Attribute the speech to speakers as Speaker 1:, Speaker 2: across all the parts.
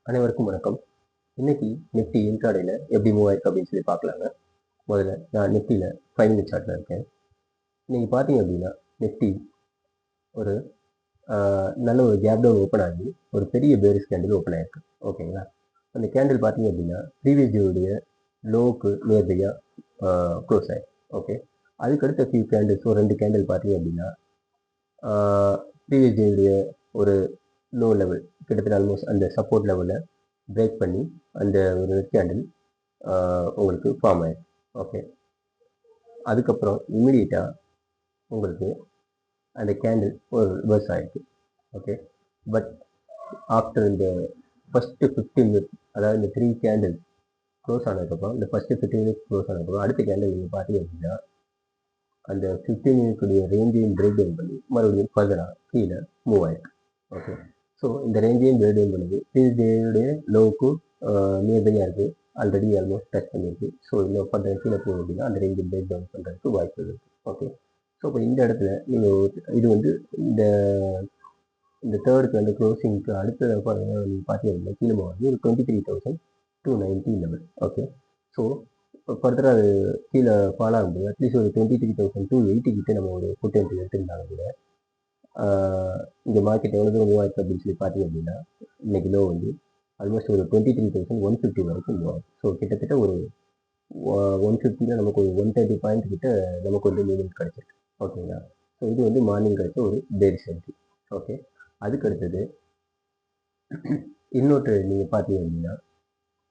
Speaker 1: அனைவருக்கும் வணக்கம். இன்னைக்கு நிஃப்டி இன்ட்ராடேல எப்படி மூவ் ஆயிருக்கு அப்படின்னு சொல்லி பார்க்கலாங்க. முதல்ல நான் நிஃப்டியில் 5 மினிட் சார்ட்டில் இருக்கேன். இன்னைக்கு பார்த்தீங்க அப்படின்னா நிஃப்டி ஒரு நல்ல ஒரு கேப் டவுன் ஓப்பன் ஆகி ஒரு பெரிய பேரிஷ் கேண்டில் ஓப்பன் ஆயிருக்கு. ஓகேங்களா? அந்த கேண்டில் பார்த்தீங்க அப்படின்னா ப்ரீவியஸ் டேவுடைய லோவுக்கு நேர்மையாக க்ளோஸ் ஆயிருக்கு. ஓகே, அதுக்கடுத்த ஃபியூ கேண்டில்ஸ் ஒரு 2 கேண்டில் பார்த்தீங்க அப்படின்னா ப்ரீவியஸ் டேவுடைய ஒரு லோ லெவல் கிட்டத்தட்ட ஆல்மோஸ்ட் அந்த சப்போர்ட் லெவலை பிரேக் பண்ணி அந்த ஒரு ரெட் கேண்டில் உங்களுக்கு ஃபார்ம் ஆயிருக்கு. ஓகே, அதுக்கப்புறம் இமீடியட்டாக உங்களுக்கு அந்த கேண்டில் ஒரு ரிவர்ஸ் ஆயிருக்கு. ஓகே, பட் ஆஃப்டர் இந்த ஃபஸ்ட்டு 15 மினிட்ஸ், அதாவது இந்த 3 கேண்டில் க்ளோஸ் ஆனதுக்கப்புறம் இந்த ஃபஸ்ட்டு 15 மினிட்ஸ் க்ளோஸ் ஆனதுக்கப்புறம் அடுத்த கேண்டில் நீங்கள் பார்த்தீங்க அப்படின்னா அந்த 15 மினிட்ஸுடைய ரேஞ்சையும் பிரேக் டவுன் பண்ணி மறுபடியும் ஃபர்தராக கீழே மூவ் ஆயிருக்கு. ஓகே, ஸோ இந்த ரேஞ்சையும் பிரேக் டவுன் பண்ணுது. டேவுடைய லோவுக்கு நியர்பையாக இருக்குது. ஆல்ரெடி ஆல்மோஸ்ட் டச் பண்ணியிருக்கு. ஸோ இன்னும் ஃபர்தர் கீழே போகும் அப்படின்னா அந்த ரேஞ்சை பிரேக் டவுன் பண்ணுறதுக்கு வாய்ப்பு இருக்குது. ஓகே, ஸோ இப்போ இந்த இடத்துல நீங்கள் இது வந்து இந்த தேர்டுக்கு வந்து க்ளோசிங்க்கு அடுத்த நீங்கள் பார்த்தீங்கன்னா கீழே போகிறது ஒரு 23,290 லெவல். ஓகே, ஸோ ஃபர்தராக அது கீழே ஃபால் ஆகும்போது அட்லீஸ்ட் ஒரு 23,280 கிட்ட நம்ம ஒரு ஃபுட் என்ட்ரி எடுத்திருந்தாலும் கூட இங்கே மார்க்கெட் எவ்வளோ தூரம் மூவ் ஆயிருக்கு அப்படின்னு சொல்லி பார்த்தீங்க அப்படின்னா இன்னைக்கு லோ வந்து ஆல்மோஸ்ட் ஒரு 23,150 வரைக்கும் மூவ் ஆகும். ஸோ கிட்டத்தட்ட ஒரு 150ல நமக்கு ஒரு 130 பாயிண்ட் கிட்ட நமக்கு வந்து மூவ்மெண்ட் கிடைச்சிருக்கு. ஓகேங்களா? ஸோ இது வந்து மார்னிங் கிடைச்ச ஒரு பேரிஷ் என்ட்ரி. ஓகே, அதுக்கு அடுத்தது இன்னொரு நீங்கள் பார்த்தீங்க அப்படின்னா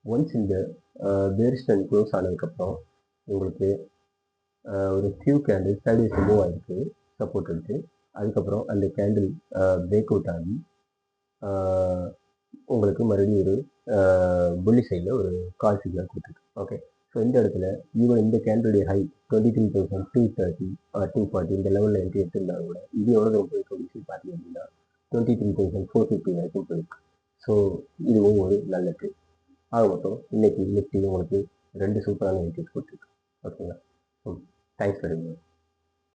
Speaker 1: ஒன்ஸ் இந்த பேரிஷ் ட்ரெண்ட் க்ளோஸ் ஆனதுக்கப்புறம் உங்களுக்கு ஒரு ஃபியூ கேண்டில் சைட்வேஸ் மூவ் ஆகிருக்கு சப்போர்ட் எடுத்து. அதுக்கப்புறம் அந்த கேண்டில் பிரேக் அவுட் ஆகி உங்களுக்கு மறுபடியும் ஒரு புள்ளி சைடில் ஒரு கால் சிக்னல் கொடுத்துருக்கு. ஓகே, ஸோ இந்த இடத்துல ஈவன் இந்த கேண்டிலுடைய ஹை 23,230 240 இந்த லெவலில் என்ட்ரி எடுத்திருந்தாலும் கூட இது எவ்வளோ தூரம் போயிருக்கு அப்படின்னு சொல்லி பார்த்தீங்க அப்படின்னா 23,450 வரைக்கும் போயிருக்கு. ஸோ இதுவும் ஒரு நல்ல ட்ரிப். ஆக மொத்தம் இன்னைக்கு நிஃப்டி உங்களுக்கு 2 சூப்பரான என்ட்ரிஸ் கொடுத்துருக்கு. ஓகேங்களா? Thanks very much.